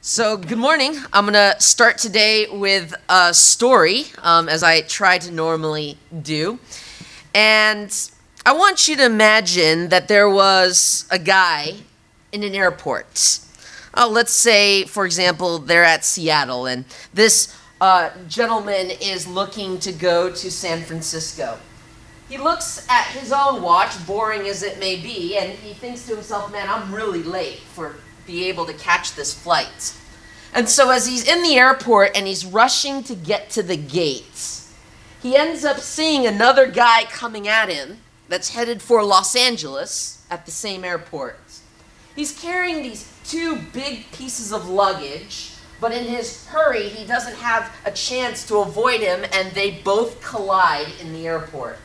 So, good morning. I'm going to start today with a story, as I try to normally do. And I want you to imagine that there was a guy in an airport. Let's say, for example, they're at Seattle, and this gentleman is looking to go to San Francisco. He looks at his own watch, boring as it may be, and he thinks to himself, man, I'm really late for be able to catch this flight. And so as he's in the airport and he's rushing to get to the gates, he ends up seeing another guy coming at him that's headed for Los Angeles at the same airport. He's carrying these two big pieces of luggage, but in his hurry, he doesn't have a chance to avoid him, and they both collide in the airport.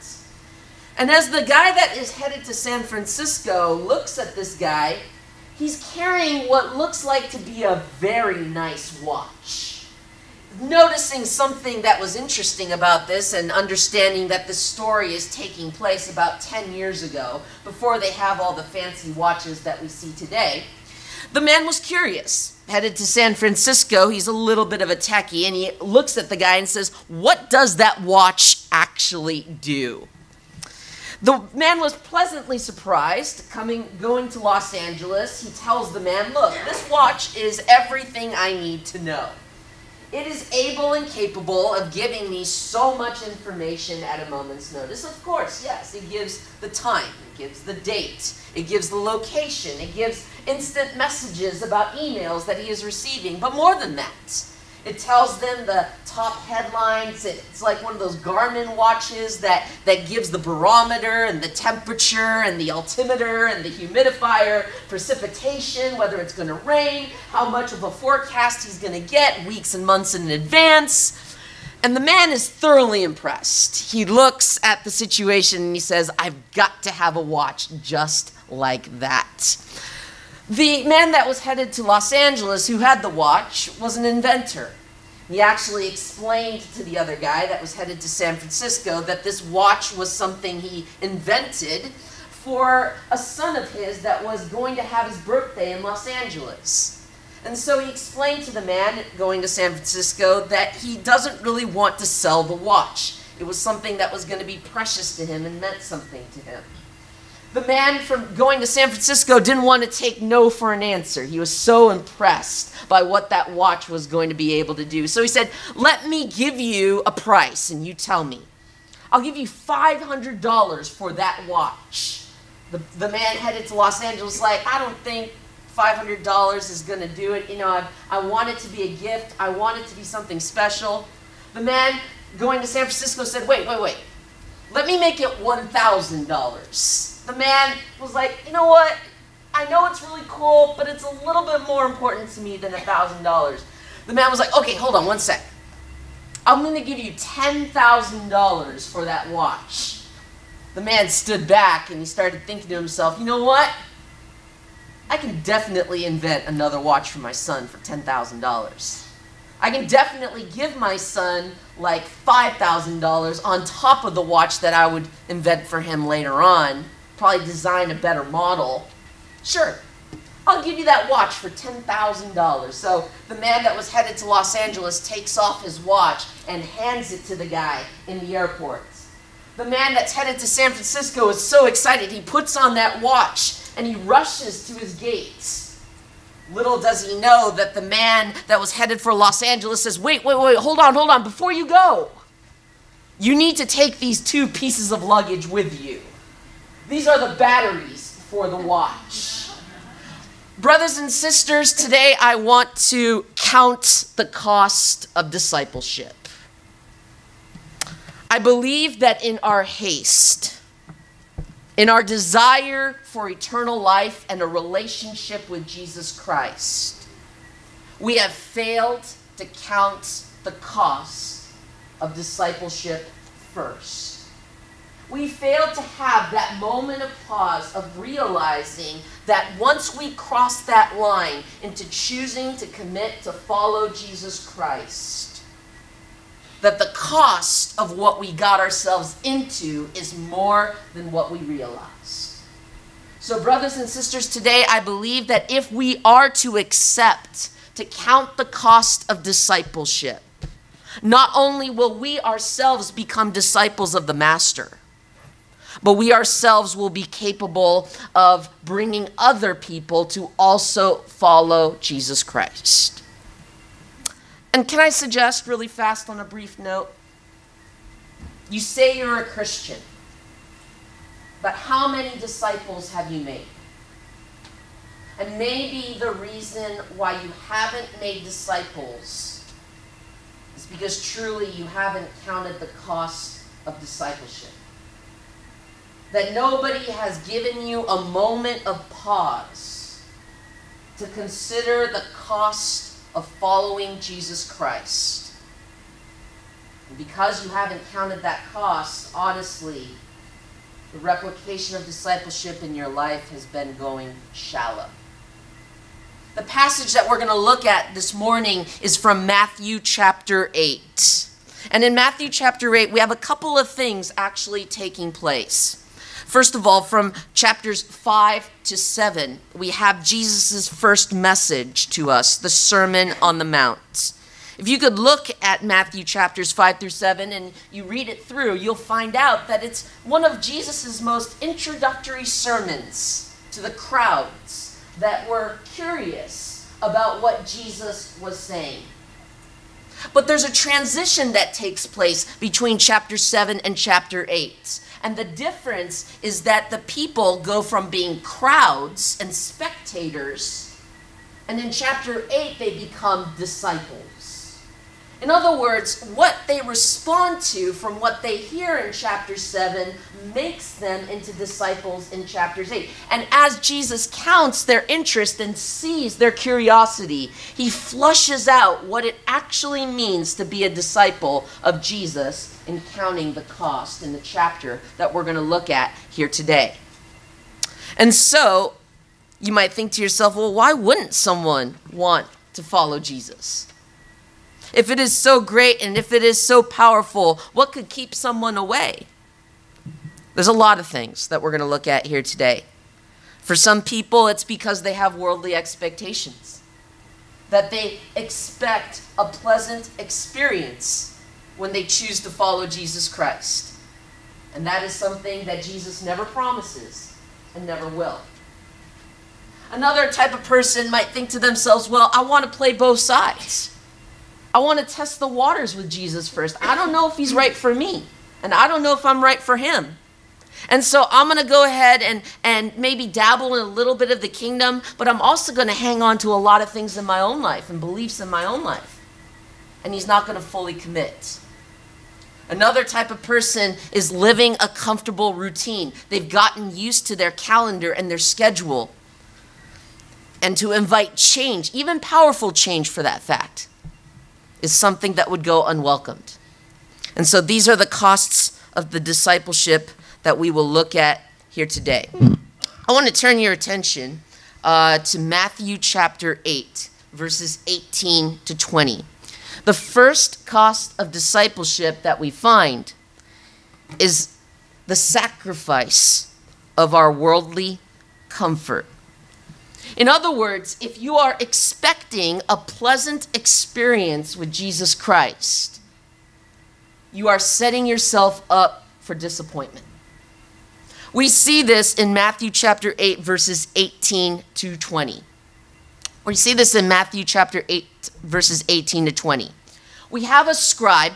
And as the guy that is headed to San Francisco looks at this guy, he's carrying what looks like to be a very nice watch. Noticing something that was interesting about this and understanding that this story is taking place about 10 years ago, before they have all the fancy watches that we see today, the man was curious. Headed to San Francisco, he's a little bit of a techie, and he looks at the guy and says, "What does that watch actually do?" The man was pleasantly surprised. Going to Los Angeles, he tells the man, "Look, this watch is everything I need to know. It is able and capable of giving me so much information at a moment's notice." Of course, yes, it gives the time, it gives the date, it gives the location, it gives instant messages about emails that he is receiving, but more than that. It tells them the top headlines. It's like one of those Garmin watches that gives the barometer and the temperature and the altimeter and the humidifier, precipitation, whether it's going to rain, how much of a forecast he's going to get weeks and months in advance. And the man is thoroughly impressed. He looks at the situation and he says, "I've got to have a watch just like that." The man that was headed to Los Angeles who had the watch was an inventor. He actually explained to the other guy that was headed to San Francisco that this watch was something he invented for a son of his that was going to have his birthday in Los Angeles. And so he explained to the man going to San Francisco that he doesn't really want to sell the watch. It was something that was going to be precious to him and meant something to him. The man from going to San Francisco didn't want to take no for an answer. He was so impressed by what that watch was going to be able to do. So he said, "Let me give you a price and you tell me. I'll give you $500 for that watch." The man headed to Los Angeles like, "I don't think $500 is going to do it. I want it to be a gift. I want it to be something special." The man going to San Francisco said, wait. Let me make it $1,000. The man was like, "You know what? I know it's really cool, but it's a little bit more important to me than $1,000. The man was like, "Okay, hold on one sec. I'm going to give you $10,000 for that watch." The man stood back and he started thinking to himself, "You know what? I can definitely invent another watch for my son for $10,000. I can definitely give my son like $5,000 on top of the watch that I would invent for him later on. Probably design a better model. Sure, I'll give you that watch for $10,000. So the man that was headed to Los Angeles takes off his watch and hands it to the guy in the airport. The man that's headed to San Francisco is so excited, he puts on that watch and he rushes to his gates. Little does he know that the man that was headed for Los Angeles says, wait, hold on, before you go. You need to take these two pieces of luggage with you. These are the batteries for the watch. Brothers and sisters, today I want to count the cost of discipleship. I believe that in our haste, in our desire for eternal life and a relationship with Jesus Christ, we have failed to count the cost of discipleship first. We failed to have that moment of pause of realizing that once we cross that line into choosing to commit to follow Jesus Christ, that the cost of what we got ourselves into is more than what we realized. So brothers and sisters, today I believe that if we are to accept to count the cost of discipleship, not only will we ourselves become disciples of the Master, but we ourselves will be capable of bringing other people to also follow Jesus Christ. And can I suggest really fast on a brief note? You say you're a Christian, but how many disciples have you made? And maybe the reason why you haven't made disciples is because truly you haven't counted the cost of discipleship. That nobody has given you a moment of pause to consider the cost of following Jesus Christ. And because you haven't counted that cost, honestly, the replication of discipleship in your life has been going shallow. The passage that we're going to look at this morning is from Matthew chapter 8. And in Matthew chapter 8, we have a couple of things actually taking place. First of all, from chapters 5 to 7, we have Jesus' first message to us, the Sermon on the Mount. If you could look at Matthew chapters 5 through 7 and you read it through, you'll find out that it's one of Jesus' most introductory sermons to the crowds that were curious about what Jesus was saying. But there's a transition that takes place between chapter 7 and chapter 8. And the difference is that the people go from being crowds and spectators, and in chapter 8 they become disciples. In other words, what they respond to from what they hear in chapter 7 makes them into disciples in chapters 8. And as Jesus counts their interest and sees their curiosity, he flushes out what it actually means to be a disciple of Jesus in counting the cost in the chapter that we're going to look at here today. And so, you might think to yourself, well, why wouldn't someone want to follow Jesus? If it is so great and if it is so powerful, what could keep someone away? There's a lot of things that we're going to look at here today. For some people, it's because they have worldly expectations, that they expect a pleasant experience when they choose to follow Jesus Christ. And that is something that Jesus never promises and never will. Another type of person might think to themselves, well, I want to play both sides. I want to test the waters with Jesus first. I don't know if he's right for me, and I don't know if I'm right for him. And so I'm going to go ahead and maybe dabble in a little bit of the kingdom, but I'm also going to hang on to a lot of things in my own life and beliefs in my own life. And he's not going to fully commit. Another type of person is living a comfortable routine. They've gotten used to their calendar and their schedule. And to invite change, even powerful change for that fact, is something that would go unwelcomed. And so these are the costs of the discipleship that we will look at here today. I want to turn your attention to Matthew chapter 8, verses 18 to 20. The first cost of discipleship that we find is the sacrifice of our worldly comfort. In other words, if you are expecting a pleasant experience with Jesus Christ, you are setting yourself up for disappointment. We see this in Matthew chapter 8, verses 18 to 20. We see this in Matthew chapter 8, verses 18 to 20. We have a scribe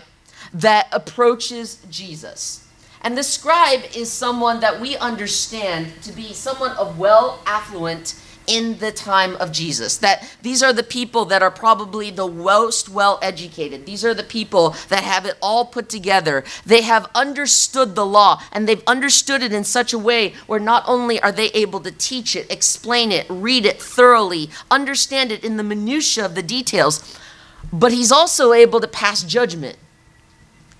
that approaches Jesus. And the scribe is someone that we understand to be someone of affluent in the time of Jesus. That these are the people that are probably the most well-educated. These are the people that have it all put together. They have understood the law, and they've understood it in such a way where not only are they able to teach it, explain it, read it thoroughly, understand it in the minutiae of the details, but he's also able to pass judgment.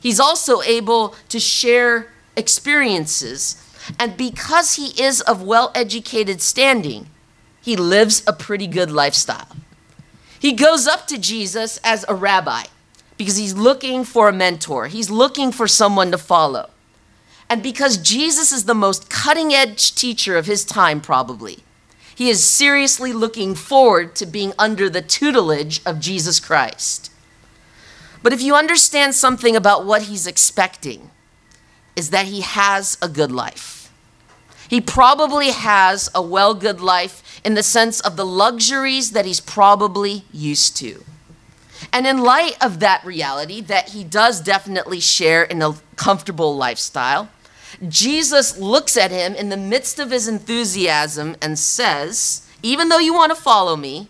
He's also able to share experiences. And because he is of well-educated standing, he lives a pretty good lifestyle. He goes up to Jesus as a rabbi because he's looking for a mentor. He's looking for someone to follow. And because Jesus is the most cutting-edge teacher of his time, probably, He is seriously looking forward to being under the tutelage of Jesus Christ. But if you understand something about what he's expecting, is that he has a good life. He probably has a good life in the sense of the luxuries that he's probably used to. And in light of that reality, that he does definitely share in a comfortable lifestyle, Jesus looks at him in the midst of his enthusiasm and says, even though you want to follow me,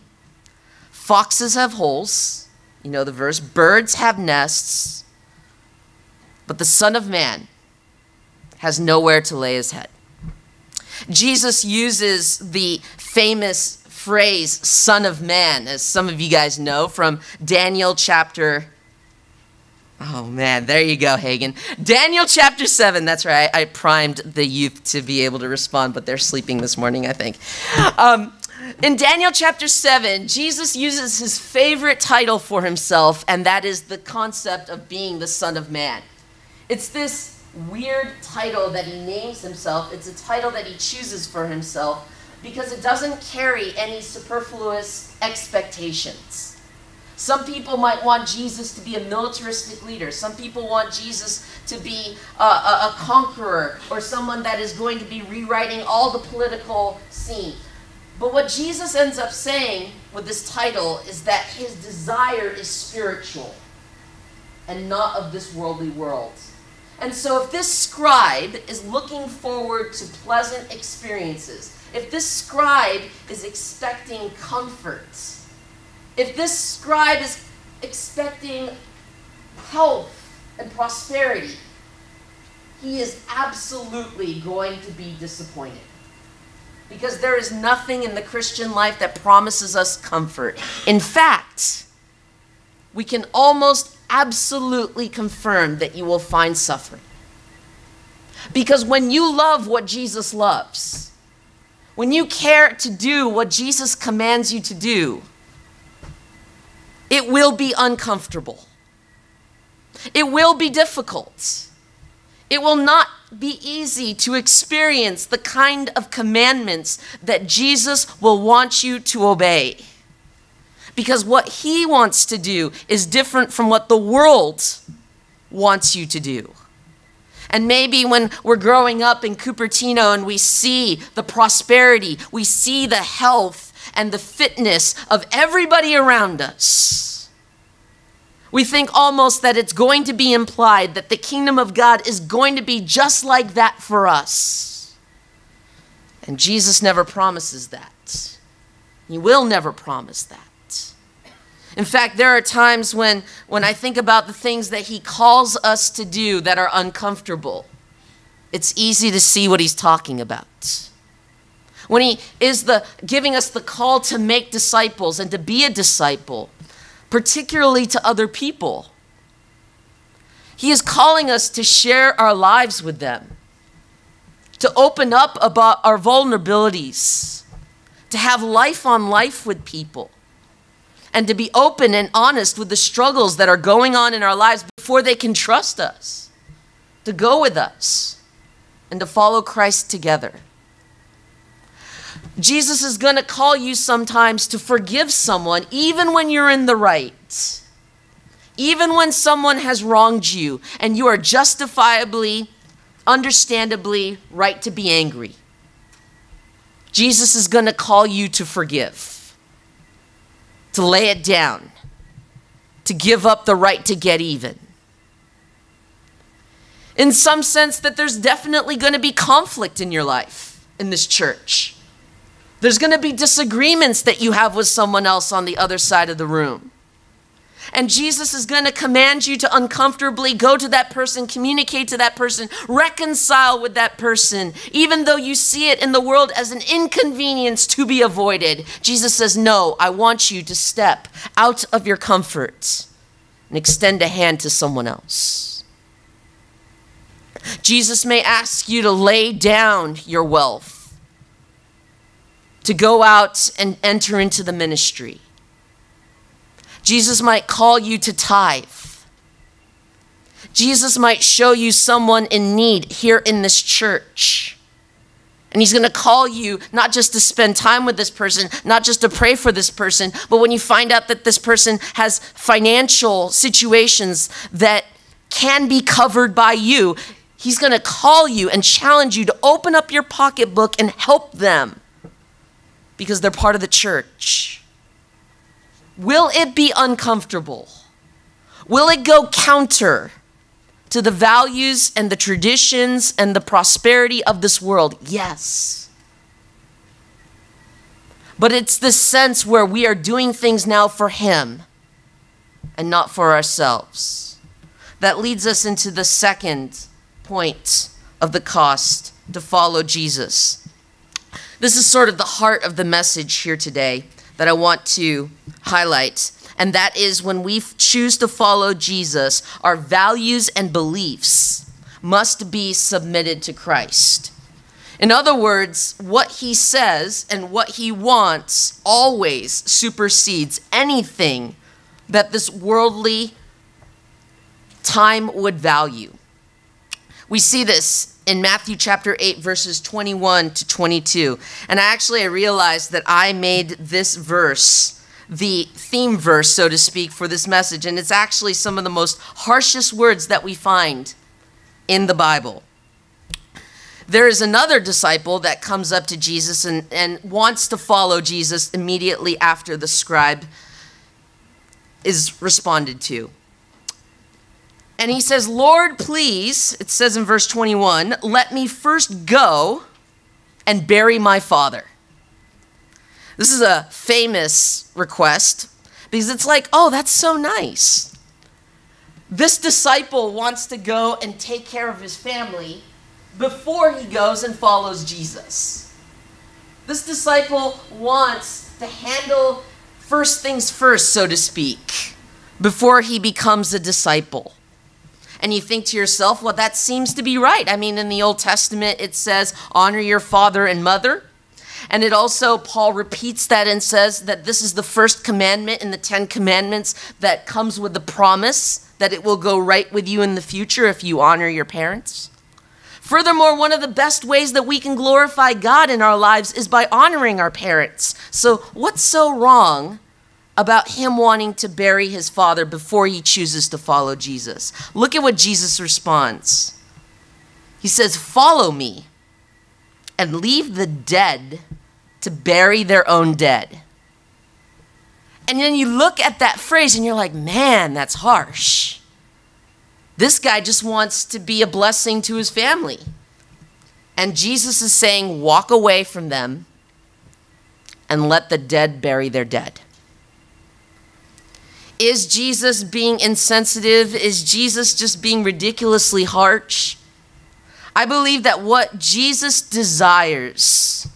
foxes have holes, you know the verse, birds have nests, but the Son of Man has nowhere to lay his head. Jesus uses the famous phrase, Son of Man, as some of you guys know, from Daniel chapter, oh man, there you go, Hagen. Daniel chapter 7, that's right. I primed the youth to be able to respond, but they're sleeping this morning, I think. In Daniel chapter 7, Jesus uses his favorite title for himself, and that is the concept of being the Son of Man. It's this weird title that he names himself. It's a title that he chooses for himself because it doesn't carry any superfluous expectations. Some people might want Jesus to be a militaristic leader. Some people want Jesus to be a conqueror or someone that is going to be rewriting all the political scene. But what Jesus ends up saying with this title is that his desire is spiritual and not of this worldly world. And so if this scribe is looking forward to pleasant experiences, if this scribe is expecting comfort, if this scribe is expecting health and prosperity, he is absolutely going to be disappointed. Because there is nothing in the Christian life that promises us comfort. In fact, we can almost absolutely confirm that you will find suffering. Because when you love what Jesus loves, when you care to do what Jesus commands you to do, it will be uncomfortable. It will be difficult. It will not be easy to experience the kind of commandments that Jesus will want you to obey. Because what he wants to do is different from what the world wants you to do. And maybe when we're growing up in Cupertino and we see the prosperity, we see the health and the fitness of everybody around us, we think almost that it's going to be implied that the kingdom of God is going to be just like that for us. And Jesus never promises that. He will never promise that. In fact, there are times when I think about the things that he calls us to do that are uncomfortable, it's easy to see what he's talking about. When he is giving us the call to make disciples and to be a disciple, particularly to other people, he is calling us to share our lives with them, to open up about our vulnerabilities, to have life on life with people, and to be open and honest with the struggles that are going on in our lives before they can trust us, to go with us, and to follow Christ together. Jesus is going to call you sometimes to forgive someone even when you're in the right. Even when someone has wronged you and you are justifiably, understandably right to be angry. Jesus is going to call you to forgive, to lay it down, to give up the right to get even. In some sense that there's definitely going to be conflict in your life, in this church. There's going to be disagreements that you have with someone else on the other side of the room. And Jesus is going to command you to uncomfortably go to that person, communicate to that person, reconcile with that person, even though you see it in the world as an inconvenience to be avoided. Jesus says, no, I want you to step out of your comfort and extend a hand to someone else. Jesus may ask you to lay down your wealth, to go out and enter into the ministry. Jesus might call you to tithe. Jesus might show you someone in need here in this church. And he's going to call you not just to spend time with this person, not just to pray for this person, but when you find out that this person has financial situations that can be covered by you, he's going to call you and challenge you to open up your pocketbook and help them because they're part of the church. Will it be uncomfortable? Will it go counter to the values and the traditions and the prosperity of this world? Yes. But it's this sense where we are doing things now for him and not for ourselves. That leads us into the second point of the cost to follow Jesus. This is sort of the heart of the message here today that I want to highlight. And that is when we choose to follow Jesus, our values and beliefs must be submitted to Christ. In other words, what he says and what he wants always supersedes anything that this worldly time would value. We see this in Matthew chapter 8, verses 21 to 22. And I realized that I made this verse the theme verse, so to speak, for this message. And it's actually some of the most harshest words that we find in the Bible. There is another disciple that comes up to Jesus and wants to follow Jesus immediately after the scribe is responded to. And he says, "Lord, please," it says in verse 21, "let me first go and bury my father." This is a famous request because it's like, oh, that's so nice. This disciple wants to go and take care of his family before he goes and follows Jesus. This disciple wants to handle first things first, so to speak, before he becomes a disciple. And you think to yourself, well, that seems to be right. I mean, in the Old Testament, it says, honor your father and mother. And it also, Paul repeats that and says that this is the first commandment in the 10 Commandments that comes with the promise that it will go right with you in the future if you honor your parents. Furthermore, one of the best ways that we can glorify God in our lives is by honoring our parents. So what's so wrong about him wanting to bury his father before he chooses to follow Jesus? Look at what Jesus responds. He says, "Follow me and leave the dead to bury their own dead." And then you look at that phrase and you're like, man, that's harsh. This guy just wants to be a blessing to his family. And Jesus is saying, walk away from them and let the dead bury their dead. Is Jesus being insensitive? Is Jesus just being ridiculously harsh? I believe that what Jesus desires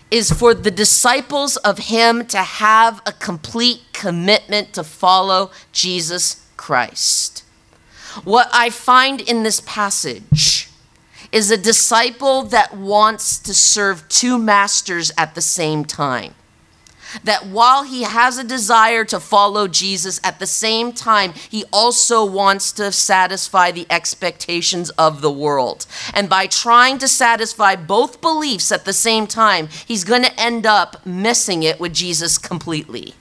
is for the disciples of him to have a complete commitment to follow Jesus Christ. What I find in this passage is a disciple that wants to serve two masters at the same time. That while he has a desire to follow Jesus, at the same time, he also wants to satisfy the expectations of the world. And by trying to satisfy both beliefs at the same time, he's going to end up missing it with Jesus completely.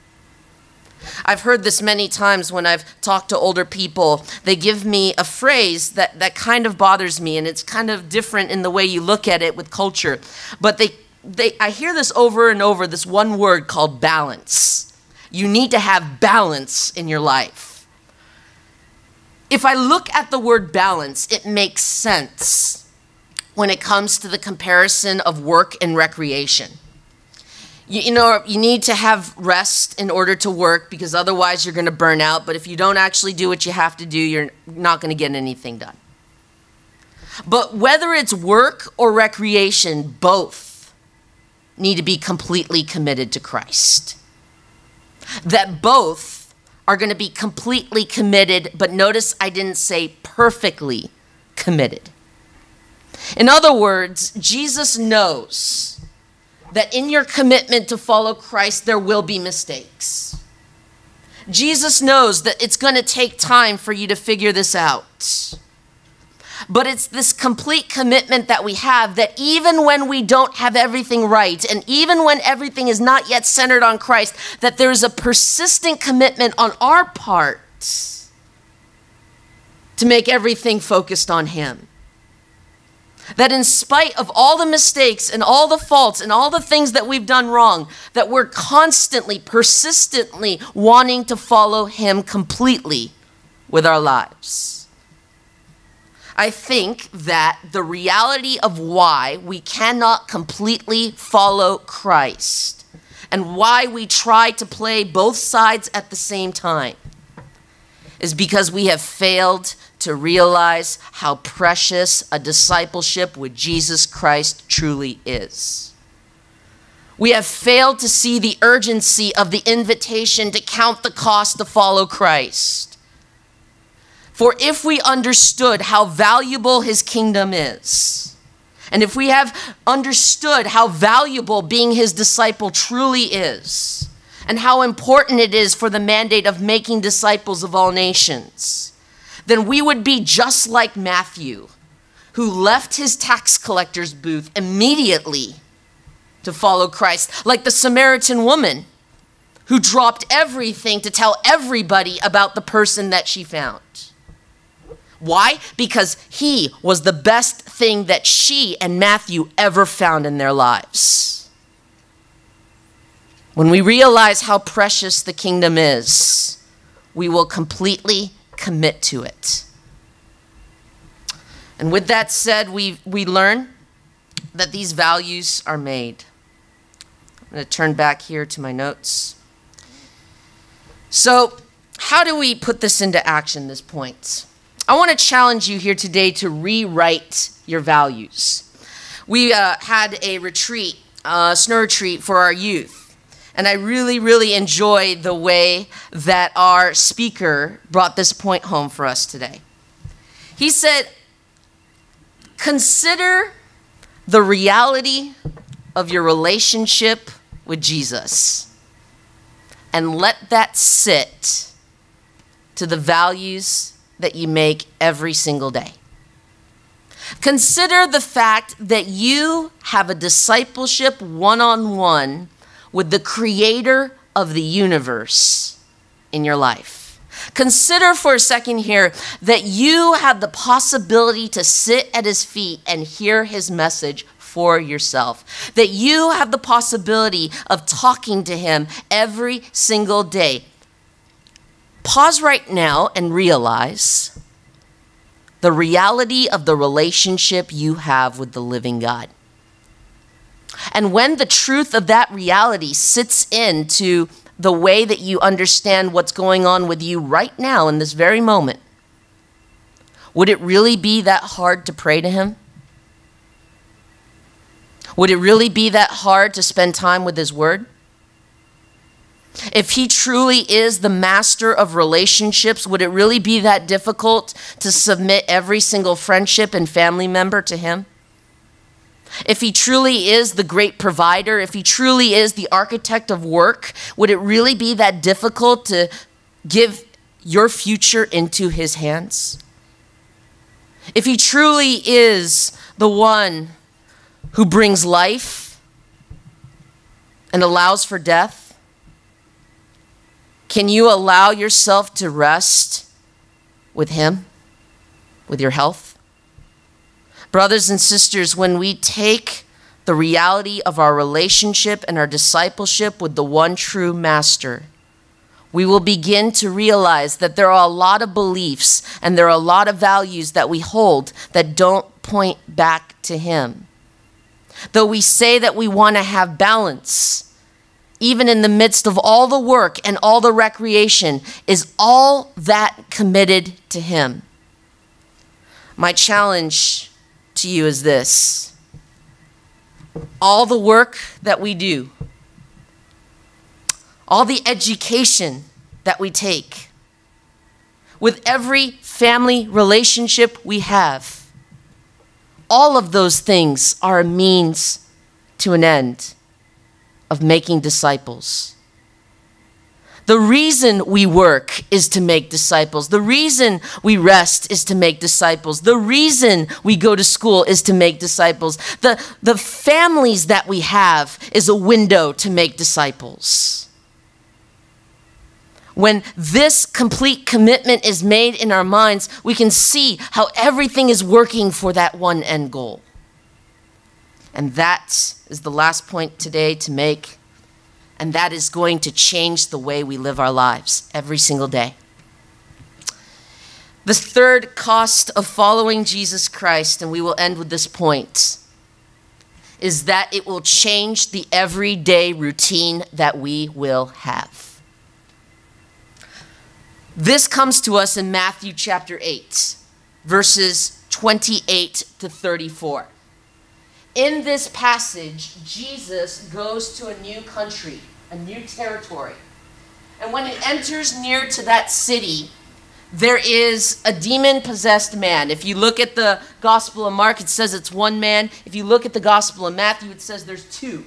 I've heard this many times when I've talked to older people. They give me a phrase that kind of bothers me, and it's kind of different in the way you look at it with culture. But I hear this over and over, this one word called balance. You need to have balance in your life. If I look at the word balance, it makes sense when it comes to the comparison of work and recreation. You know, you need to have rest in order to work because otherwise you're going to burn out. But if you don't actually do what you have to do, you're not going to get anything done. But whether it's work or recreation, both need to be completely committed to Christ. That both are going to be completely committed, but notice I didn't say perfectly committed. In other words, Jesus knows that in your commitment to follow Christ, there will be mistakes. Jesus knows that it's going to take time for you to figure this out. But it's this complete commitment that we have that even when we don't have everything right, and even when everything is not yet centered on Christ, that there's a persistent commitment on our part to make everything focused on him. That in spite of all the mistakes and all the faults and all the things that we've done wrong, that we're constantly, persistently wanting to follow him completely with our lives. I think that the reality of why we cannot completely follow Christ and why we try to play both sides at the same time is because we have failed to realize how precious a discipleship with Jesus Christ truly is. We have failed to see the urgency of the invitation to count the cost to follow Christ. For if we understood how valuable his kingdom is, and if we have understood how valuable being his disciple truly is, and how important it is for the mandate of making disciples of all nations, then we would be just like Matthew, who left his tax collector's booth immediately to follow Christ, like the Samaritan woman who dropped everything to tell everybody about the person that she found. Why? Because he was the best thing that she and Matthew ever found in their lives. When we realize how precious the kingdom is, we will completely commit to it. And with that said, we learn that these values are made. I'm going to turn back here to my notes. So, how do we put this into action, this point? I want to challenge you here today to rewrite your values. We had a retreat, snow retreat for our youth. And I really, really enjoy the way that our speaker brought this point home for us today. He said, consider the reality of your relationship with Jesus and let that sit to the values that you make every single day. Consider the fact that you have a discipleship one-on-one with the creator of the universe in your life. Consider for a second here that you have the possibility to sit at his feet and hear his message for yourself. That you have the possibility of talking to him every single day. Pause right now and realize the reality of the relationship you have with the living God. And when the truth of that reality sits into the way that you understand what's going on with you right now in this very moment, would it really be that hard to pray to him? Would it really be that hard to spend time with his word? If he truly is the master of relationships, would it really be that difficult to submit every single friendship and family member to him? If he truly is the great provider, if he truly is the architect of work, would it really be that difficult to give your future into his hands? If he truly is the one who brings life and allows for death, can you allow yourself to rest with him, with your health? Brothers and sisters, when we take the reality of our relationship and our discipleship with the one true master, we will begin to realize that there are a lot of beliefs and there are a lot of values that we hold that don't point back to him. Though we say that we want to have balance, even in the midst of all the work and all the recreation, is all that committed to him? My challenge to you is this: all the work that we do, all the education that we take, with every family relationship we have, all of those things are a means to an end of making disciples. The reason we work is to make disciples. The reason we rest is to make disciples. The reason we go to school is to make disciples. The families that we have is a window to make disciples. When this complete commitment is made in our minds, we can see how everything is working for that one end goal. And that is the last point today to make. And that is going to change the way we live our lives every single day. The third cost of following Jesus Christ, and we will end with this point, is that it will change the everyday routine that we will have. This comes to us in Matthew chapter 8, verses 28 to 34. In this passage, Jesus goes to a new country, a new territory. And when he enters near to that city, there is a demon-possessed man. If you look at the Gospel of Mark, it says it's one man. If you look at the Gospel of Matthew, it says there's two.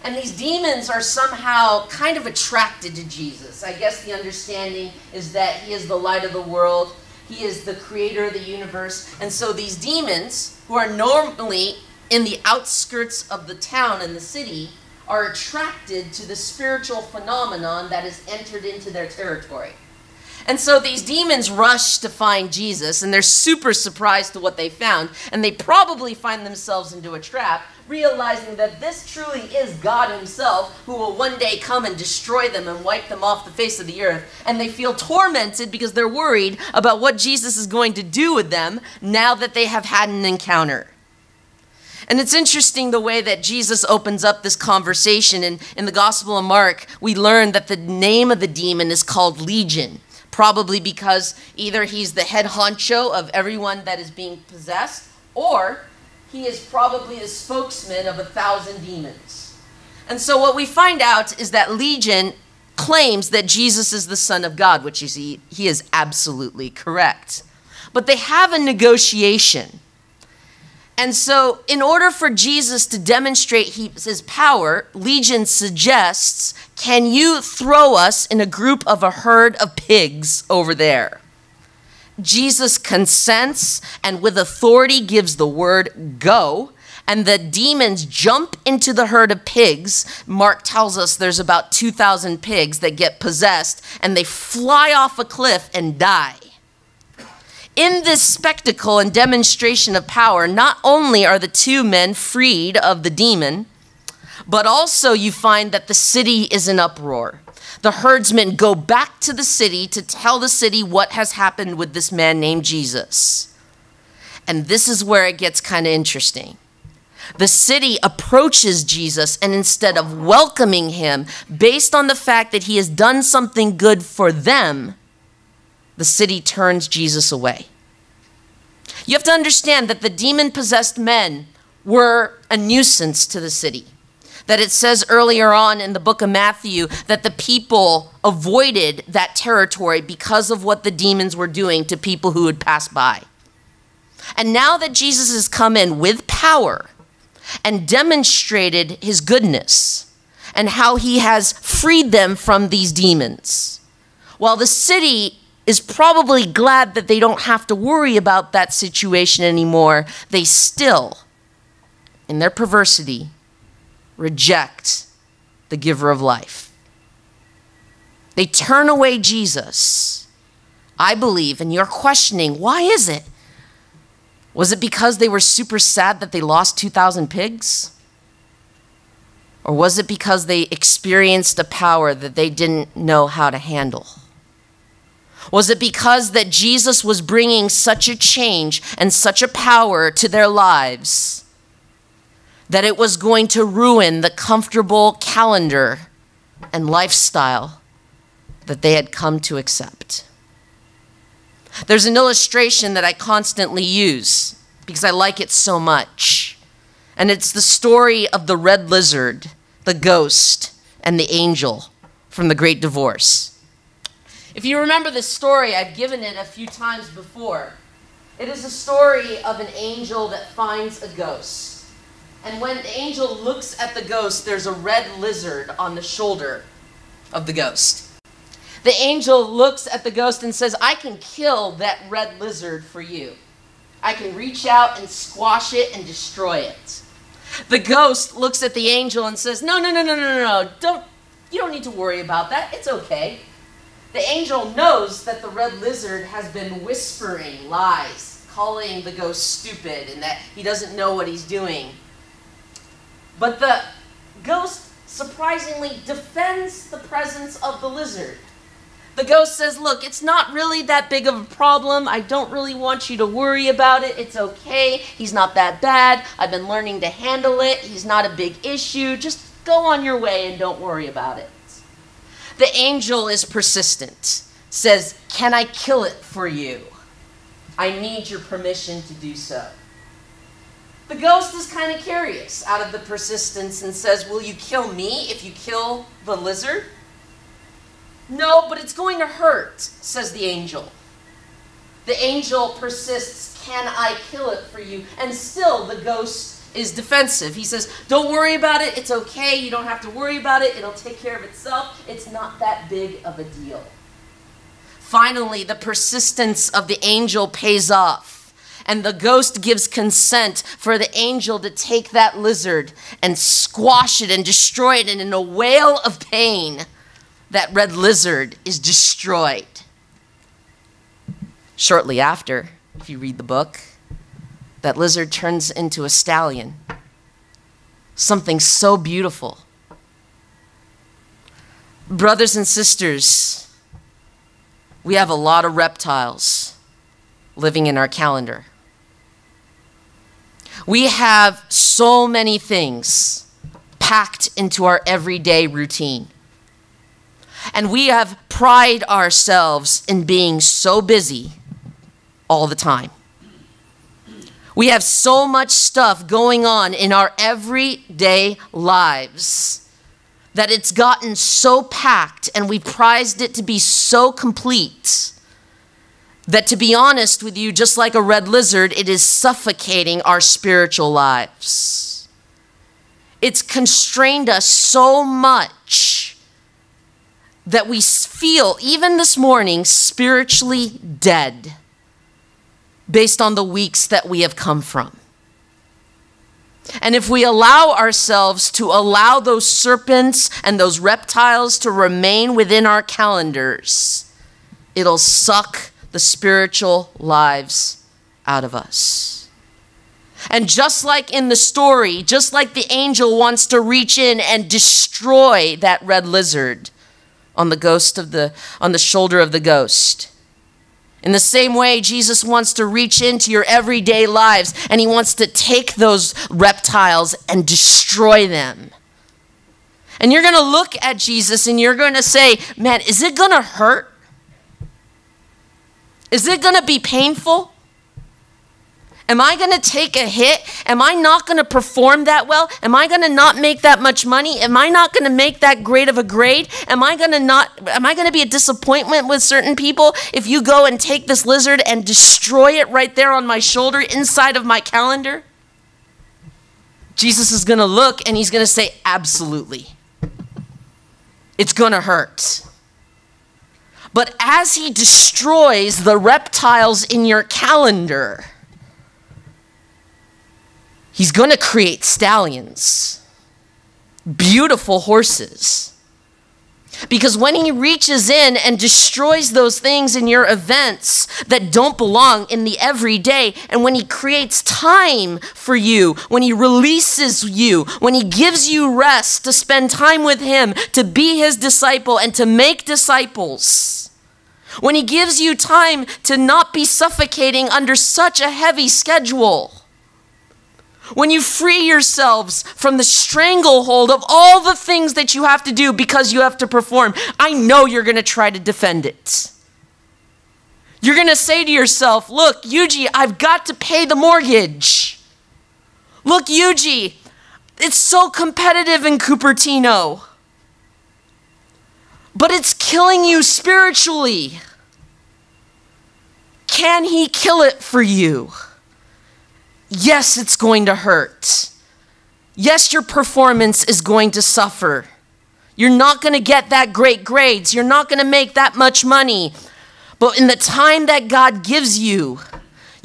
And these demons are somehow kind of attracted to Jesus. I guess the understanding is that he is the light of the world. He is the creator of the universe. And so these demons, who are normally in the outskirts of the town and the city, are attracted to the spiritual phenomenon that has entered into their territory. And so these demons rush to find Jesus, and they're super surprised to what they found, and they probably find themselves into a trap, realizing that this truly is God himself who will one day come and destroy them and wipe them off the face of the earth. And they feel tormented because they're worried about what Jesus is going to do with them now that they have had an encounter. And it's interesting the way that Jesus opens up this conversation. In the Gospel of Mark, we learn that the name of the demon is called Legion, probably because either he's the head honcho of everyone that is being possessed, or he is probably the spokesman of 1,000 demons. And so what we find out is that Legion claims that Jesus is the Son of God, which he is absolutely correct. But they have a negotiation. And so in order for Jesus to demonstrate his power, Legion suggests, can you throw us in a group of a herd of pigs over there? Jesus consents and with authority gives the word go, and the demons jump into the herd of pigs. Mark tells us there's about 2,000 pigs that get possessed, and they fly off a cliff and die. In this spectacle and demonstration of power, not only are the two men freed of the demon, but also you find that the city is in uproar. The herdsmen go back to the city to tell the city what has happened with this man named Jesus. And this is where it gets kind of interesting. The city approaches Jesus, and instead of welcoming him based on the fact that he has done something good for them, the city turns Jesus away. You have to understand that the demon-possessed men were a nuisance to the city. That it says earlier on in the book of Matthew that the people avoided that territory because of what the demons were doing to people who would pass by. And now that Jesus has come in with power and demonstrated his goodness and how he has freed them from these demons, while the city is probably glad that they don't have to worry about that situation anymore, they still, in their perversity, reject the giver of life. They turn away Jesus, I believe, and you're questioning, why is it? Was it because they were super sad that they lost 2,000 pigs? Or was it because they experienced a power that they didn't know how to handle? Was it because that Jesus was bringing such a change and such a power to their lives that it was going to ruin the comfortable calendar and lifestyle that they had come to accept? There's an illustration that I constantly use because I like it so much. And it's the story of the red lizard, the ghost, and the angel from The Great Divorce. If you remember this story, I've given it a few times before. It is a story of an angel that finds a ghost. And when the angel looks at the ghost, there's a red lizard on the shoulder. of the ghost. The angel looks at the ghost and says, I can kill that red lizard for you. I can reach out and squash it and destroy it. The ghost looks at the angel and says, no, you don't need to worry about that. It's okay. The angel knows that the red lizard has been whispering lies, calling the ghost stupid and that he doesn't know what he's doing. But the ghost surprisingly defends the presence of the lizard. The ghost says, look, it's not really that big of a problem. I don't really want you to worry about it. It's okay. He's not that bad. I've been learning to handle it. He's not a big issue. Just go on your way and don't worry about it. The angel is persistent, says, can I kill it for you? I need your permission to do so. The ghost is kind of curious out of the persistence and says, will you kill me if you kill the lizard? No, but it's going to hurt, says the angel. The angel persists, can I kill it for you? And still the ghost is defensive. He says, don't worry about it. It's okay. You don't have to worry about it. It'll take care of itself. It's not that big of a deal. Finally, the persistence of the angel pays off, and the ghost gives consent for the angel to take that lizard and squash it and destroy it, and in a wail of pain, that red lizard is destroyed. Shortly after, if you read the book, that lizard turns into a stallion. Something so beautiful. Brothers and sisters, we have a lot of reptiles living in our calendar. We have so many things packed into our everyday routine. And we have pride ourselves in being so busy all the time. We have so much stuff going on in our everyday lives that it's gotten so packed and we prized it to be so complete that, to be honest with you, just like a red lizard, it is suffocating our spiritual lives. It's constrained us so much that we feel, even this morning, spiritually dead based on the weeks that we have come from. And if we allow ourselves to allow those serpents and those reptiles to remain within our calendars, it'll suck the spiritual lives out of us. And just like in the story, just like the angel wants to reach in and destroy that red lizard on the shoulder of the ghost, in the same way, Jesus wants to reach into your everyday lives and he wants to take those reptiles and destroy them. And you're going to look at Jesus and you're going to say, man, is it going to hurt? Is it going to be painful? Am I going to take a hit? Am I not going to perform that well? Am I going to not make that much money? Am I not going to make that great of a grade? Am I going to be a disappointment with certain people if you go and take this lizard and destroy it right there on my shoulder inside of my calendar? Jesus is going to look and he's going to say, absolutely. It's going to hurt. But as he destroys the reptiles in your calendar, he's going to create stallions, beautiful horses. Because when he reaches in and destroys those things in your events that don't belong in the everyday, and when he creates time for you, when he releases you, when he gives you rest to spend time with him, to be his disciple and to make disciples, when he gives you time to not be suffocating under such a heavy schedule, when you free yourselves from the stranglehold of all the things that you have to do because you have to perform, I know you're going to try to defend it. You're going to say to yourself, look, Yuji, I've got to pay the mortgage. Look, Yuji, it's so competitive in Cupertino. But it's killing you spiritually. Can he kill it for you? Yes, it's going to hurt. Yes, your performance is going to suffer. You're not going to get that great grades. You're not going to make that much money. But in the time that God gives you,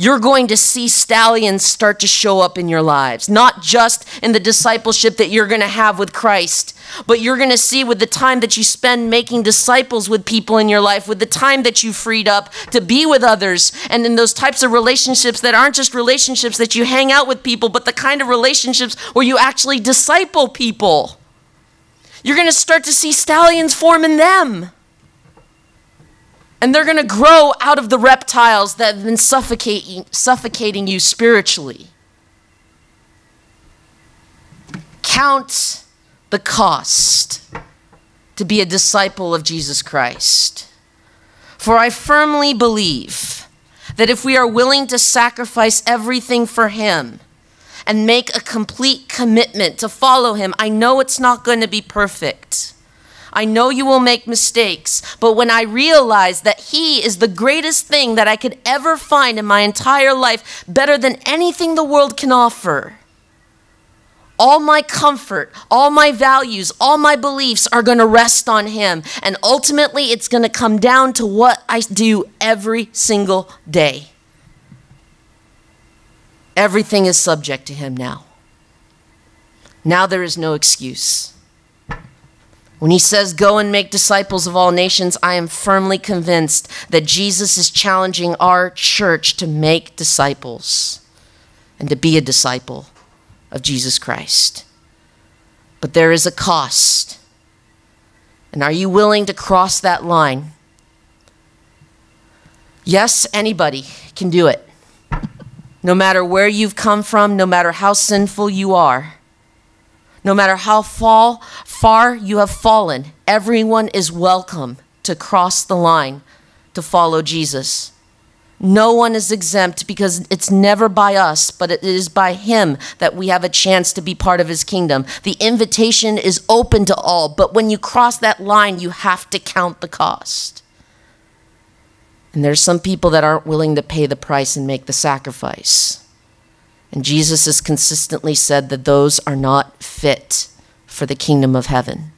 you're going to see stallions start to show up in your lives. Not just in the discipleship that you're going to have with Christ, but you're going to see with the time that you spend making disciples with people in your life, with the time that you freed up to be with others, and in those types of relationships that aren't just relationships that you hang out with people, but the kind of relationships where you actually disciple people. You're going to start to see stallions form in them. And they're going to grow out of the reptiles that have been suffocating you spiritually. Count the cost to be a disciple of Jesus Christ. For I firmly believe that if we are willing to sacrifice everything for him and make a complete commitment to follow him, I know it's not going to be perfect. I know you will make mistakes, but when I realize that he is the greatest thing that I could ever find in my entire life, better than anything the world can offer, all my comfort, all my values, all my beliefs are going to rest on him. And ultimately, it's going to come down to what I do every single day. Everything is subject to him now. Now there is no excuse. When he says, go and make disciples of all nations, I am firmly convinced that Jesus is challenging our church to make disciples and to be a disciple of Jesus Christ. But there is a cost. And are you willing to cross that line? Yes, anybody can do it. No matter where you've come from, no matter how sinful you are, no matter how far you have fallen, everyone is welcome to cross the line to follow Jesus. No one is exempt because it's never by us, but it is by him that we have a chance to be part of his kingdom. The invitation is open to all, but when you cross that line, you have to count the cost. And there's some people that aren't willing to pay the price and make the sacrifice. And Jesus has consistently said that those are not fit for the kingdom of heaven.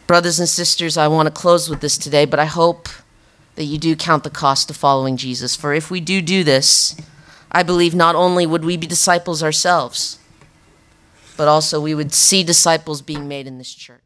Brothers and sisters, I want to close with this today, but I hope that you do count the cost of following Jesus. For if we do this, I believe not only would we be disciples ourselves, but also we would see disciples being made in this church.